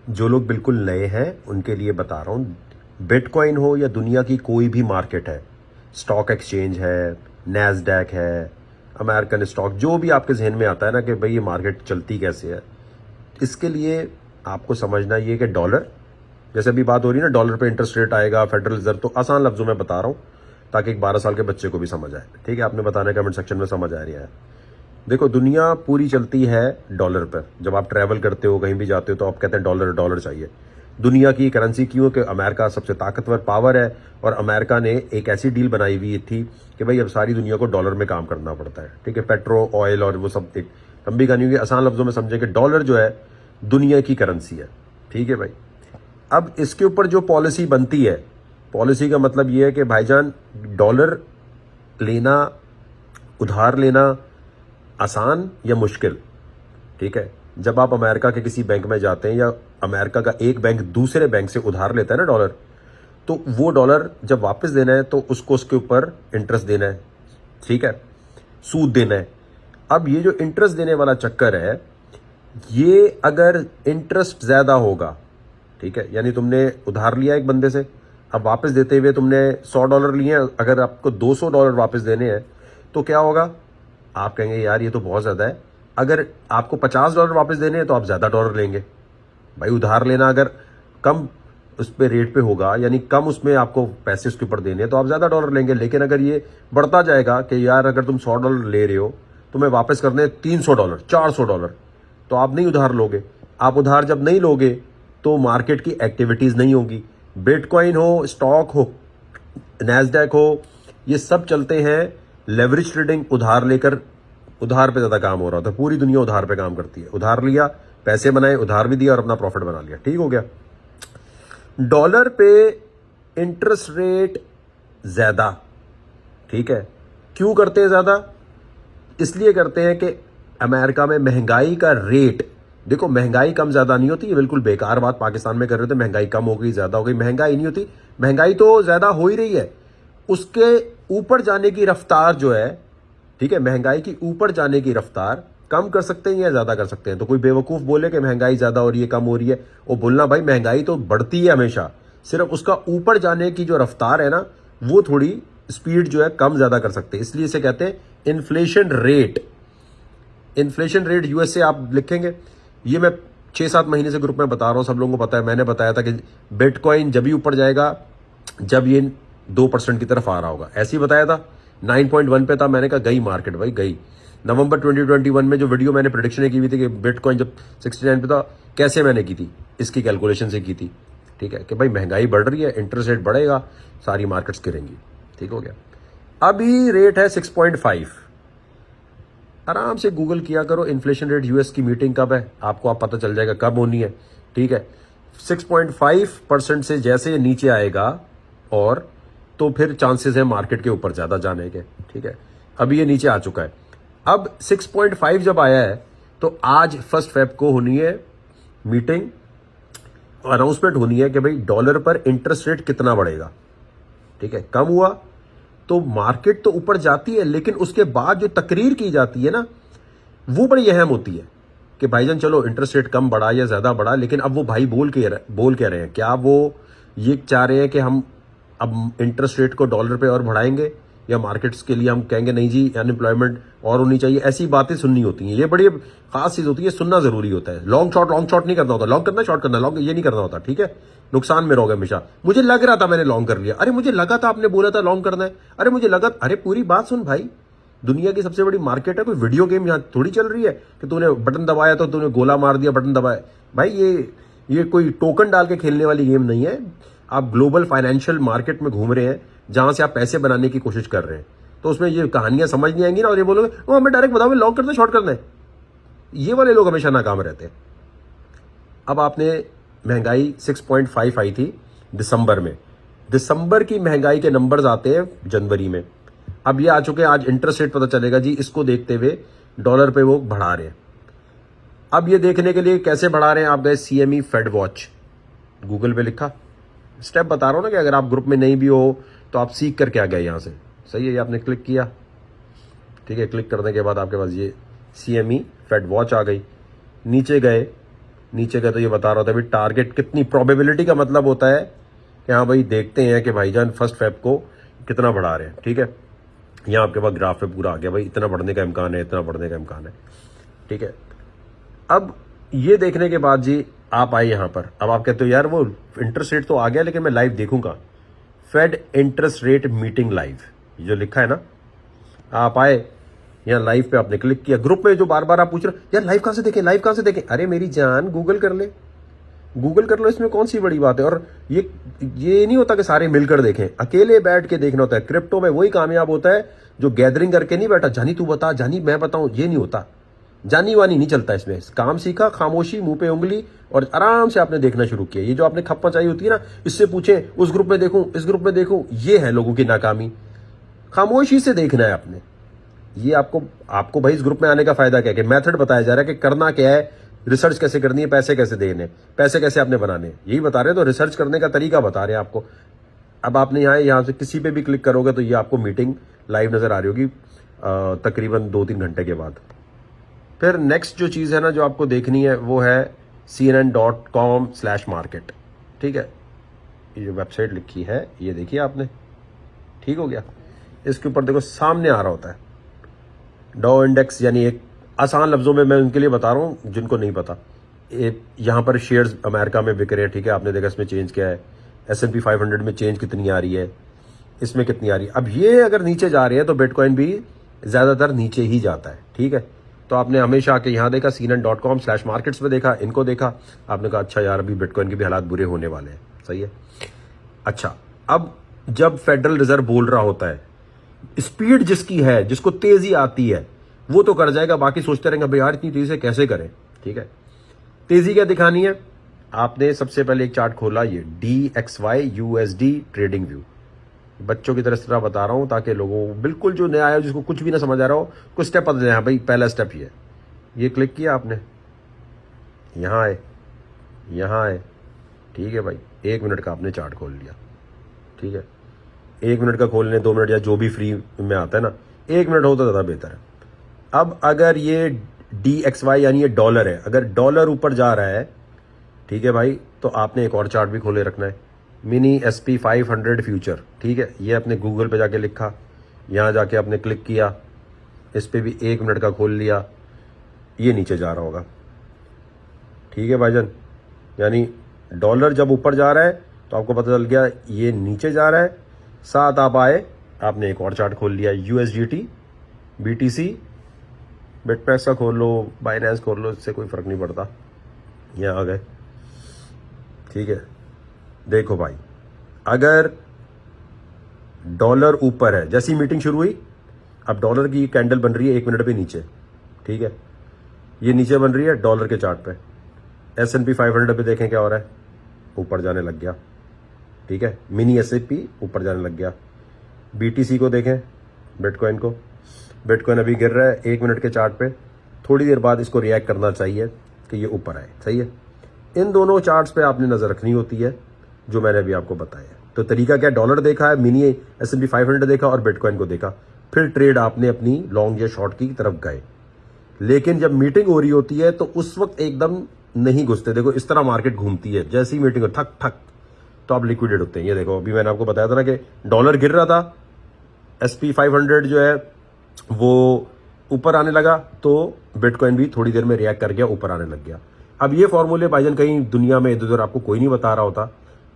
जो लोग बिल्कुल नए हैं उनके लिए बता रहा हूँ, बिटकॉइन हो या दुनिया की कोई भी मार्केट है, स्टॉक एक्सचेंज है, नैस्डैक है, अमेरिकन स्टॉक, जो भी आपके जहन में आता है ना कि भाई ये मार्केट चलती कैसे है, इसके लिए आपको समझना ये कि डॉलर, जैसे अभी बात हो रही है ना डॉलर पे इंटरेस्ट रेट आएगा फेडरल रिजर्व, तो आसान लफ्जों में बता रहा हूँ ताकि एक 12 साल के बच्चे को भी समझ आए। ठीक है, आपने बताना कमेंट सेक्शन में समझ आ रहा है। देखो, दुनिया पूरी चलती है डॉलर पर। जब आप ट्रैवल करते हो, कहीं भी जाते हो, तो आप कहते हैं डॉलर डॉलर चाहिए। दुनिया की करेंसी क्यों? कि अमेरिका सबसे ताकतवर पावर है और अमेरिका ने एक ऐसी डील बनाई हुई थी कि भाई अब सारी दुनिया को डॉलर में काम करना पड़ता है। ठीक है, पेट्रो ऑयल और वो सब, एक लंबी कहानी होगी, आसान लफ्जों में समझे कि डॉलर जो है दुनिया की करेंसी है। ठीक है भाई, अब इसके ऊपर जो पॉलिसी बनती है, पॉलिसी का मतलब ये है कि भाईजान डॉलर लेना, उधार लेना आसान या मुश्किल? ठीक है, जब आप अमेरिका के किसी बैंक में जाते हैं या अमेरिका का एक बैंक दूसरे बैंक से उधार लेता है ना डॉलर, तो वो डॉलर जब वापस देना है तो उसको उसके ऊपर इंटरेस्ट देना है। ठीक है, सूद देना है। अब ये जो इंटरेस्ट देने वाला चक्कर है, ये अगर इंटरेस्ट ज्यादा होगा, ठीक है, यानी तुमने उधार लिया एक बंदे से, अब वापस देते हुए तुमने $100 लिए हैं, अगर आपको $200 वापस देने हैं तो क्या होगा? आप कहेंगे यार ये तो बहुत ज्यादा है। अगर आपको $50 वापस देने हैं तो आप ज्यादा डॉलर लेंगे। भाई उधार लेना अगर कम उस पर रेट पे होगा, यानी कम उसमें आपको पैसे उसके ऊपर देने हैं, तो आप ज्यादा डॉलर लेंगे। लेकिन अगर ये बढ़ता जाएगा कि यार अगर तुम $100 ले रहे हो, तुम्हें वापस करने $300, $400, तो आप नहीं उधार लोगे। आप उधार जब नहीं लोगे तो मार्केट की एक्टिविटीज नहीं होगी। बिटकॉइन हो, स्टॉक हो, नैस्डैक हो, ये सब चलते हैं लेवरेज ट्रेडिंग, उधार लेकर। उधार पे ज्यादा काम हो रहा था, पूरी दुनिया उधार पे काम करती है। उधार लिया, पैसे बनाए, उधार भी दिया और अपना प्रॉफिट बना लिया। ठीक हो गया। डॉलर पे इंटरेस्ट रेट ज्यादा, ठीक है, क्यों करते हैं ज्यादा? इसलिए करते हैं कि अमेरिका में महंगाई का रेट, देखो महंगाई कम ज्यादा नहीं होती, ये बिल्कुल बेकार बात पाकिस्तान में कर रहे थे महंगाई कम हो गई ज्यादा हो गई, महंगाई नहीं होती, महंगाई तो ज्यादा हो ही रही है। उसके ऊपर जाने की रफ्तार जो है, ठीक है, महंगाई की ऊपर जाने की रफ्तार कम कर सकते हैं या ज्यादा कर सकते हैं। तो कोई बेवकूफ बोले कि महंगाई ज्यादा हो रही है, कम हो रही है, वो बोलना भाई महंगाई तो बढ़ती है हमेशा, सिर्फ उसका ऊपर जाने की जो रफ्तार है ना, वो थोड़ी स्पीड जो है कम ज्यादा कर सकते हैं। इसलिए इसे कहते हैं inflation rate. Inflation rate USA आप लिखेंगे, ये मैं 6-7 महीने से ग्रुप में बता रहा हूं, सब लोगों को पता है। मैंने बताया था कि बिटकॉइन जब भी ऊपर जाएगा जब ये 2% की तरफ आ रहा होगा, ऐसे ही बताया था। 9.1 पे था, मैंने कहा गई मार्केट भाई, गई। नवंबर 2021 में जो वीडियो मैंने प्रेडिक्शन की हुई थी कि बिटकॉइन जब 69 पे था, कैसे मैंने की थी? इसकी कैलकुलेशन से की थी। ठीक है, कि भाई महंगाई बढ़ रही है, इंटरेस्ट रेट बढ़ेगा, सारी मार्केट्स गिरेंगी। ठीक हो गया। अभी रेट है 6.5। आराम से गूगल किया करो इन्फ्लेशन रेट यूएस की मीटिंग कब है, आपको आप पता चल जाएगा कब होनी है। ठीक है, 6.5% से जैसे नीचे आएगा और तो फिर चांसेस है मार्केट के ऊपर ज्यादा जाने के। ठीक है, अभी ये नीचे आ चुका है। अब 6.5 जब आया है तो आज 1 फेब को होनी है मीटिंग, अनाउंसमेंट होनी है कि भाई डॉलर पर इंटरेस्ट रेट कितना बढ़ेगा। ठीक है, कम हुआ तो मार्केट तो ऊपर जाती है, लेकिन उसके बाद जो तकरीर की जाती है ना, वो बड़ी अहम होती है कि भाईजान चलो इंटरेस्ट रेट कम बढ़ा या ज्यादा बढ़ा, लेकिन अब वो भाई बोल क्या रहे हैं? क्या वो ये चाह रहे हैं कि हम अब इंटरेस्ट रेट को डॉलर पे और बढ़ाएंगे, या मार्केट्स के लिए हम कहेंगे नहीं जी अनएम्प्लॉयमेंट और होनी चाहिए? ऐसी बातें सुननी होती हैं, ये बड़ी खास चीज होती है, सुनना जरूरी होता है। लॉन्ग शॉट नहीं करना होता, लॉन्ग करना शॉर्ट करना, लॉन्ग ये नहीं करना होता। ठीक है, नुकसान में रहोगे हमेशा। मुझे लग रहा था मैंने लॉन्ग कर लिया, अरे मुझे लगा था आपने बोला था लॉन्ग करना है, अरे मुझे लगा, अरे पूरी बात सुन भाई। दुनिया की सबसे बड़ी मार्केट है, कोई वीडियो गेम यहां थोड़ी चल रही है कि तूने बटन दबाया तो तूने गोला मार दिया, बटन दबाया। भाई ये कोई टोकन डाल के खेलने वाली गेम नहीं है। आप ग्लोबल फाइनेंशियल मार्केट में घूम रहे हैं जहां से आप पैसे बनाने की कोशिश कर रहे हैं, तो उसमें ये कहानियां समझ नहीं आएंगी ना, और ये बोलोगे वो हमें डायरेक्ट बताओ लॉन्ग करना है शॉर्ट करना है। ये वाले लोग हमेशा नाकाम रहते हैं। अब आपने महंगाई 6.5 आई थी दिसंबर में, दिसंबर की महंगाई के नंबर्स आते हैं जनवरी में। अब ये आ चुके हैं, आज इंटरेस्ट रेट पता चलेगा जी, इसको देखते हुए डॉलर पे वो बढ़ा रहे हैं। अब ये देखने के लिए कैसे बढ़ा रहे हैं, आप गए CME फेड वॉच, गूगल पे लिखा, स्टेप बता रहा हूं ना कि अगर आप ग्रुप में नहीं भी हो तो आप सीख करके आ गए यहां से। सही है, ये आपने क्लिक किया। ठीक है, क्लिक करने के बाद आपके पास ये CME फेड वॉच आ गई। नीचे गए नीचे का तो ये बता रहा था भाई टारगेट कितनी प्रोबेबिलिटी का मतलब होता है कि हाँ भाई देखते हैं कि भाईजान फर्स्ट फेब को कितना बढ़ा रहे हैं। ठीक है, यहाँ आपके पास ग्राफ पे पूरा आ गया भाई, इतना बढ़ने का इम्कान है, इतना बढ़ने का इम्कान है। ठीक है, अब ये देखने के बाद जी आप आए यहाँ पर। अब आप कहते हो यार वो इंटरेस्ट रेट तो आ गया लेकिन मैं लाइव देखूंगा, Fed interest rate meeting live जो लिखा है ना, आप आए यहाँ लाइव पे, आपने क्लिक किया। ग्रुप में जो बार बार आप पूछ रहे हो यार लाइव कहां से देखें, लाइव कहां से देखें, अरे मेरी जान गूगल कर ले, गूगल कर लो, इसमें कौन सी बड़ी बात है। और ये नहीं होता कि सारे मिलकर देखें, अकेले बैठ के देखना होता है। क्रिप्टो में वही कामयाब होता है जो गैदरिंग करके नहीं बैठा, जानी तू बता, जानी मैं बताऊं, ये नहीं होता, जानी वानी नहीं चलता इसमें। काम सीखा, खामोशी, मुंह पे उंगली, और आराम से आपने देखना शुरू किया। ये जो आपने खप्पा चाहिए होती है ना, इससे पूछे उस ग्रुप में देखूं, इस ग्रुप में देखूं, ये है लोगों की नाकामी। खामोशी से देखना है आपने। ये आपको भाई इस ग्रुप में आने का फायदा क्या है कि मेथड बताया जा रहा है कि करना क्या है, रिसर्च कैसे करनी है, पैसे कैसे देने, पैसे कैसे आपने बनाने, यही बता रहे हैं। तो रिसर्च करने का तरीका बता रहे हैं आपको। अब आपने यहाँ से किसी पे भी क्लिक करोगे तो ये आपको मीटिंग लाइव नजर आ रही होगी तकरीबन 2-3 घंटे के बाद। फिर नेक्स्ट जो चीज़ है ना जो आपको देखनी है वो है cnn.com/market। ठीक है, ये जो वेबसाइट लिखी है ये देखिए आपने, ठीक हो गया। इसके ऊपर देखो सामने आ रहा होता है डॉ इंडेक्स, यानी एक आसान लफ्जों में मैं उनके लिए बता रहा हूं जिनको नहीं पता। यहां पर शेयर्स अमेरिका में बिक रहे हैं। ठीक है, आपने देखा इसमें चेंज क्या है, S&P 500 में चेंज कितनी आ रही है, इसमें कितनी आ रही है। अब ये अगर नीचे जा रही है तो बिटकॉइन भी ज्यादातर नीचे ही जाता है। ठीक है, तो आपने हमेशा आके यहाँ देखा cnn.com/markets में देखा, इनको देखा, आपने कहा अच्छा यार अभी बिटकॉइन के भी हालात बुरे होने वाले हैं। सही है। अच्छा, अब जब फेडरल रिजर्व बोल रहा होता है, स्पीड जिसकी है, जिसको तेजी आती है वो तो कर जाएगा, बाकी सोचते रहेंगे भाई यार इतनी तेजी से कैसे करें। ठीक है, तेजी क्या दिखानी है, आपने सबसे पहले एक चार्ट खोला, ये DXY USD ट्रेडिंग व्यू। बच्चों की तरह बता रहा हूं ताकि लोगों को बिल्कुल जो नया आया जिसको कुछ भी ना समझ आ रहा हो, कुछ स्टेप पता जाए। भाई पहला स्टेप ये क्लिक किया आपने, यहां आए, यहां आए। ठीक है भाई, 1 मिनट का आपने चार्ट खोल लिया। ठीक है, 1 मिनट का खोलने, 2 मिनट या जो भी फ्री में आता है ना, 1 मिनट हो तो ज़्यादा बेहतर है। अब अगर ये DXY यानी ये डॉलर है, अगर डॉलर ऊपर जा रहा है, ठीक है भाई, तो आपने एक और चार्ट भी खोले रखना है, मिनी SP 500 फ्यूचर। ठीक है, ये आपने गूगल पे जाके लिखा, यहाँ जाके आपने क्लिक किया, इस पर भी 1 मिनट का खोल लिया, ये नीचे जा रहा होगा। ठीक है भाईजान, यानी डॉलर जब ऊपर जा रहा है तो आपको पता चल गया ये नीचे जा रहा है। साथ आप आए, आपने एक और चार्ट खोल लिया, USDT, BTC, बिटमैक्स का खोल लो, बाइनेंस खोल लो, इससे कोई फर्क नहीं पड़ता। यहाँ आ गए। ठीक है, देखो भाई, अगर डॉलर ऊपर है, जैसी मीटिंग शुरू हुई, अब डॉलर की कैंडल बन रही है 1 मिनट पे नीचे। ठीक है, ये नीचे बन रही है डॉलर के चार्ट पे। S&P 500 पे देखें क्या हो रहा है, ऊपर जाने लग गया। ठीक है, मिनी S&P ऊपर जाने लग गया। BTC को देखें, बिटकॉइन को, बिटकॉइन अभी गिर रहा है 1 मिनट के चार्ट पे, थोड़ी देर बाद इसको रिएक्ट करना चाहिए कि ये ऊपर आए। सही है, इन दोनों चार्ट्स पे आपने नजर रखनी होती है जो मैंने अभी आपको बताया। तो तरीका क्या, डॉलर देखा है, मिनी S&P 500 देखा और बिटकॉइन को देखा, फिर ट्रेड आपने अपनी लॉन्ग या शॉर्ट की तरफ गए। लेकिन जब मीटिंग हो रही होती है तो उस वक्त एकदम नहीं घुसते। देखो इस तरह मार्केट घूमती है, जैसी ही मीटिंग हो ठक ठक तो आप लिक्विडेट होते हैं। ये देखो अभी मैंने आपको बताया था ना कि डॉलर गिर रहा था, SP 500 जो है वो ऊपर आने लगा, तो बिटकॉइन भी थोड़ी देर में रिएक्ट कर गया, ऊपर आने लग गया। अब ये फॉर्मूले भाईजान कहीं दुनिया में इधर उधर आपको कोई नहीं बता रहा होता,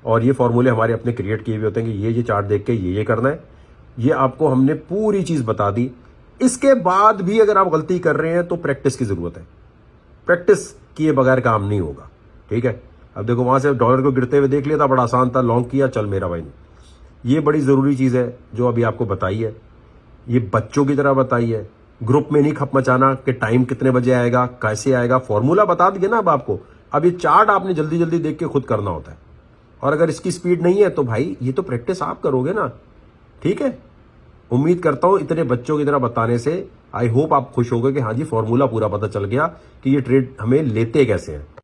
और ये फॉर्मूले हमारे अपने क्रिएट किए हुए होते हैं कि ये चार्ट देख के ये करना है। ये आपको हमने पूरी चीज बता दी। इसके बाद भी अगर आप गलती कर रहे हैं तो प्रैक्टिस की जरूरत है, प्रैक्टिस किए बगैर काम नहीं होगा। ठीक है, अब देखो वहां से डॉलर को गिरते हुए देख लिया था, बड़ा आसान था, लॉन्ग किया, चल मेरा भाई। ये बड़ी जरूरी चीज है जो अभी आपको बताई है, ये बच्चों की तरह बताई है। ग्रुप में नहीं खप मचाना कि टाइम कितने बजे आएगा, कैसे आएगा, फॉर्मूला बता दिया ना अब आपको। अब ये चार्ट आपने जल्दी जल्दी देख के खुद करना होता है, और अगर इसकी स्पीड नहीं है तो भाई ये तो प्रैक्टिस आप करोगे ना। ठीक है, उम्मीद करता हूं इतने बच्चों की तरह बताने से आई होप आप खुश हो गए कि हाँ जी फॉर्मूला पूरा पता चल गया कि ये ट्रेड हमें लेते कैसे हैं।